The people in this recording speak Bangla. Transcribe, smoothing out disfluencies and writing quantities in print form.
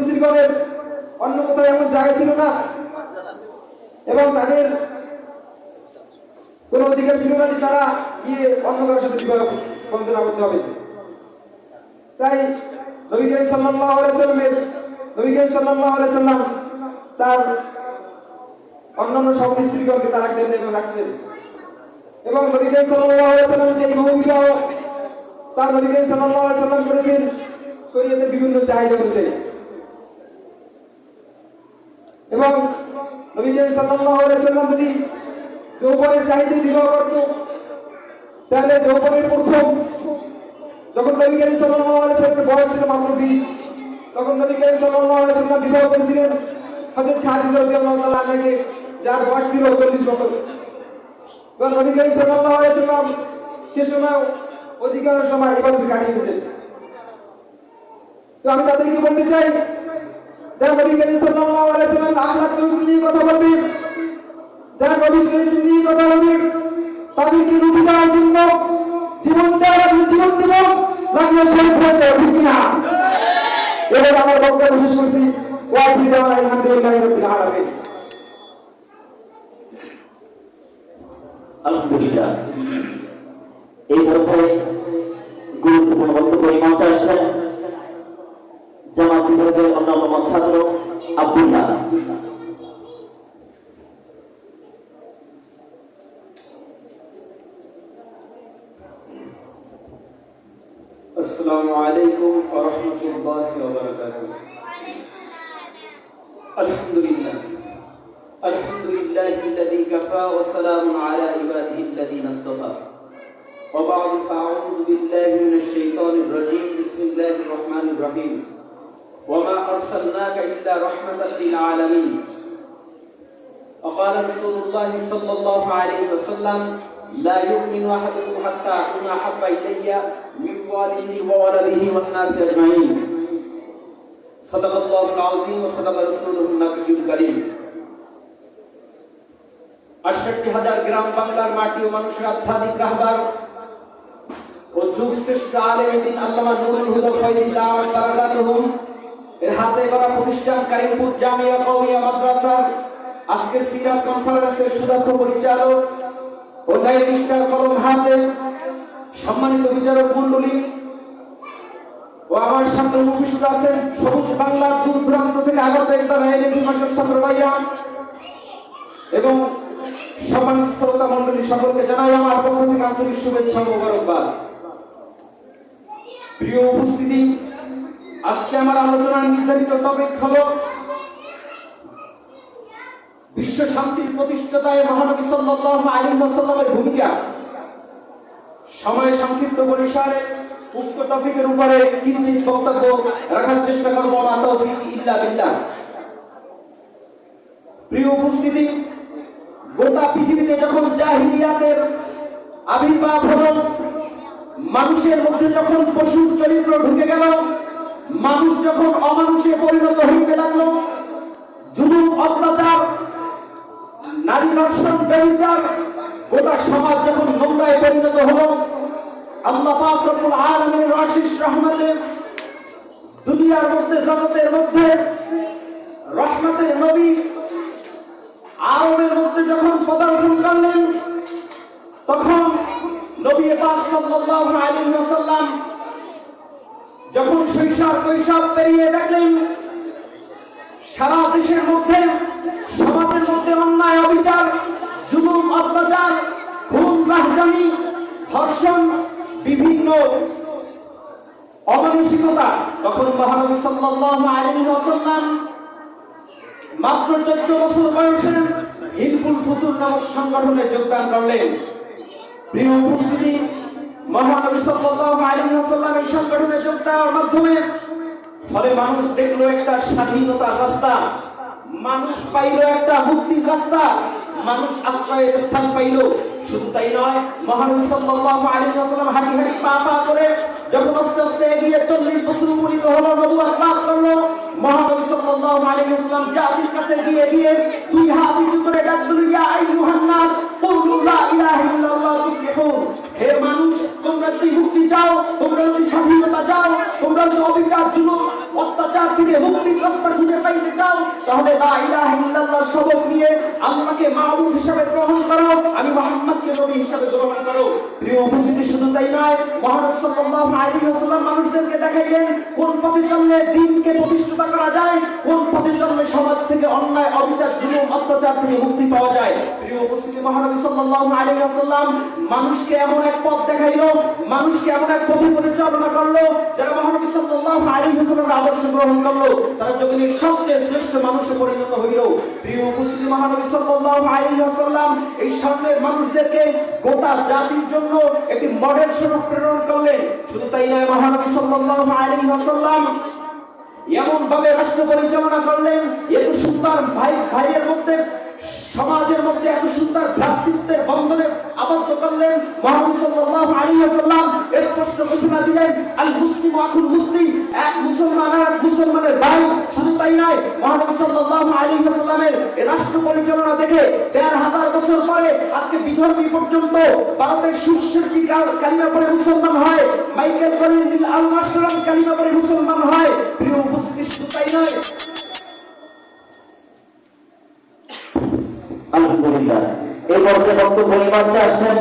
স্ত্রীগণের অন্য কোথাও এমন জায়গা ছিল না এবং তাদের কোনো অধিকার ছিল না যে তারা গিয়ে অন্য কারোর সাথে বিবাহ বন্ধন আবদ্ধ হবে। তাই নবী করিম সাল্লাল্লাহু আলাইহি সাল্লাম তার অন্যান্য সকল স্ত্রীগণকে তালাক দেন এবং রাখছেন। এবং নবী করিম সাল্লাল্লাহু আলাইহি সাল্লাম যে বহুবিবাহ তার নবী করিম সাল্লাল্লাহু আলাইহি সাল্লাম করেছেন শরীয়তের বিভিন্ন চাহিদা অনুযায়ী। এবং নবী করিম সাল্লাল্লাহু আলাইহি সাল্লাম যদি যৌবনের চাহিদা বিবাহ করত তাহলে যৌবনের প্রথম যখন নবী করিম সাল্লাল্লাহু আলাইহি সাল্লামের বয়স ছিল মাত্র 20 তখন নবী করিম সাল্লাল্লাহু আলাইহি সাল্লাম বিবাহ করেছিলেন হযরত খাদিজা রাদিয়াল্লাহু তাআলা আনহাকে, যার বয়স ছিল 40 বছর। এবং নবী করিম সাল্লাল্লাহু আলাইহি সাল্লাম সে সময় অধিকাংশ সময় ইবাদতে কাটিয়ে দিতেন। তো আমি তাদেরকে বলতে চাই, যারা নবী করিম সাল্লাল্লাহু আলাইহি সাল্লামের আখলাক চরিত্র নিয়ে কথা বলবে, যারা নবীর চরিত্র নিয়ে কথা বলবে, তাদেরকে রূপী দেওয়ার জন্য জীবন দেওয়ার জীবন দিব, লাগলে শরীর হয়ে যাবে, ঠিক না? এবার আমার বক্তব্য শেষ করছি। আলহামদুলিল্লাহ, এই পর্যায়ে গুরুত্বপূর্ণ বক্তব্য মঞ্চে আসছেন জামাত বিভাগের অন্যতম ছাত্র আব্দুল্লাহ। السلام عليكم ورحمة الله وبركاته. الحمد لله الذي كفى وسلام على عباده الذين اصطفى. وبعد فأعوذ بالله من الشيطان الرجيم. بسم الله الرحمن الرحيم. وما أرسلناك إلا رحمة للعالمين. وقال رسول الله صلى الله عليه وسلم لا يؤمن أحدكم حتى أكون أحب إلي من والده وولده والناس أجمعين. صدق الله العظيم وصدق رسوله النبي الكريم. ৬৮,০০০ গ্রাম বাংলার মাটি ও মানুষের আধ্যাত্মিক রাহবার ও যুগ শ্রেষ্ঠ আলেম দ্বীন আল্লামা নুরুল হুদা ফয়জুল্লাহ বারাকাতুহু এর হাতে গড়া প্রতিষ্ঠান কারিমপুর জামিয়া কওমিয়া মাদ্রাসার আজকের সিরাত কনফারেন্সের সুদক্ষ পরিচালক ও দায়িত্বশীল কলম হাতে সম্মানিত বিচারক মণ্ডলী ও আমার সামনে উপস্থিত আছেন সবুজ বাংলার দূর দূরান্ত থেকে আগত একদম এলিমাসের ছাত্র ভাইরা এবং সম্মানিত শ্রোতা মণ্ডলী সকলকে জানাই আমার পক্ষ থেকে আন্তরিক শুভেচ্ছা ও মোবারকবাদ। প্রিয় উপস্থিতি, আজকে আমার আলোচনার নির্ধারিত টপিক হলো বিশ্ব শান্তির প্রতিষ্ঠাতায় মহানবী সাল্লাল্লাহু আলাইহি ওয়াসাল্লামের ভূমিকা। সময় সংক্ষিপ্ত পরিসরে উক্ত টপিকের উপরে কিঞ্চিত বক্তব্য রাখার চেষ্টা করব। মা তাওফীক ইল্লা বিল্লাহ। প্রিয় উপস্থিতি, গোটা পৃথিবীতে যখন জাহিলিয়াতের আবির্ভাব হলো, মানুষের মধ্যে যখন পশুর চরিত্র ঢুকে গেল, মানুষ যখন অমানুষে পরিণত হইতে লাগলো, জুলুম অত্যাচার নারী ধর্ষণ ব্যভিচার গোটা সমাজ যখন নোংরায় পরিণত হলো, আল্লাহ পাক রব্বুল আলামিনের অশেষ রহমতে দুনিয়ার মধ্যে জগতের মধ্যে রহমতের নবী আরবের মধ্যে যখন পদার্পণ করলেন, তখন নবী পাক সাল্লাল্লাহু আলাইহি ওয়াসাল্লাম যখন শৈশব কৈশোর পেরিয়ে দেখলেন সারা দেশের মধ্যে সমাজের মধ্যে অন্যায় অবিচার জুলুম অত্যাচার খুন রাহজানি ধর্ষণ বিভিন্ন অমানসিকতা, তখন মহানবী সাল্লাল্লাহু আলাইহি ওয়াসাল্লাম মাত্র 14 বছর বয়সে হিলফুল ফুতুর নামক সংগঠনে যোগদান করলেন। প্রিয় উপস্থিতি, মহানবী সাল্লাল্লাহু আলাইহি ওয়াসাল্লাম এই সংগঠনে যোগ দেওয়ার মাধ্যমে ফলে মানুষ দেখলো একটা স্বাধীনতার রাস্তা, মানুষ পাইল একটা মুক্তির রাস্তা, মানুষ আশ্রয়ের স্থান পাইল। শুধু তাই নয়, মহানবী সাল্লাল্লাহু আলাইহি ওয়াসাল্লাম হাঁটি হাঁটি পা পা করে যখন আস্তে আস্তে এগিয়ে 40 বছর উপনীত হলো, নবুয়ত লাভ করলো, মহানবী সাল্লাল্লাহু আলাইহি ওয়াসাল্লাম জাতির কাছে গিয়ে দুই হাত উঁচু করে ডাক দিল, ইয়া আইয়ুহান নাস কুলু লা ইলাহা ইল্লাল্লাহ তুফলিহুন। হে মানুষ, তোমরা যদি মুক্তি চাও, তোমরা যদি স্বাধীনতা চাও, তোমরা যদি অবিচার জুলুম অত্যাচার থেকে মুক্তির রাস্তা খুঁজে পাইতে চাও তাহলে লা ইলাহা ইল্লাল্লাহর শপথ নিয়ে আল্লাহকে মাবুদ হিসাবে গ্রহণ করো, আমি মুহাম্মদকে নবী হিসাবে গ্রহণ করো। প্রিয় উপস্থিতি, শুধু তাই নয়, মহানবী সাল্লাল্লাহু আলাইহি ওয়াসাল্লাম মানুষদেরকে দেখাইলেন কোন পথে চললে দ্বীনকে প্রতিষ্ঠিত করা যায়, কোন পথে চললে সমাজ থেকে অন্যায়, অবিচার, জুলুম, অত্যাচার থেকে মুক্তি পাওয়া যায়। প্রিয় উপস্থিতি, মহানবী সাল্লাল্লাহু আলাইহি ওয়াসাল্লাম মানুষকে এমন এক পথ দেখাইলো, মানুষকে এমন এক পথে পরিচালনা করলো যারা মহানবী সাল্লাল্লাহু আলাইহি ওয়াসাল্লামের আদর্শ গ্রহণ করলো তারা জগতের সবচেয়ে শ্রেষ্ঠ মানুষে পরিণত হইল। প্রিয় উপস্থিতি, মহানবী সাল্লাল্লাহু আলাইহি ওয়াসাল্লাম এই স্বর্ণের মানুষদেরকে গোটা জাতির জন্য একটি মডেল স্বরূপ প্রেরণ করলেন। শুধু তাই নয়, মহানবী সাল্লাল্লাহু আলাইহি ওয়াসাল্লাম এমন ভাবে রাষ্ট্র পরিচালনা করলেন, এত সুন্দর ভাইয়ের মধ্যে, সমাজের মধ্যে এত সুন্দর ভ্রাতৃত্বের বন্ধনে আবদ্ধ করলেন। মহানবী সাল্লাল্লাহু আলাইহি ওয়াসাল্লাম স্পষ্ট ঘোষণা দিলেন, আল মুসলিমু আখুল মুসলিম, এক মুসলমান আর এক মুসলমানের ভাই। শুধু তাই নয়, মহানবী সাল্লাল্লাহু আলাইহি ওয়াসাল্লামের এই রাষ্ট্র পরিচালনা দেখে ১৫০০ বছর পরে আজকে বিধর্মী পর্যন্ত ভারতের শীর্ষের কি কালিমা পড়ে মুসলমান হয়, মাইকেল কলিন আল মাশরাম কালিমা পড়ে মুসলমান হয়। প্রিয় উপস্থিতি, শুধু তাই নয়, আলহামদুলিল্লাহ। এই পর্যায়ে বক্তব্য নিয়ে আসছেন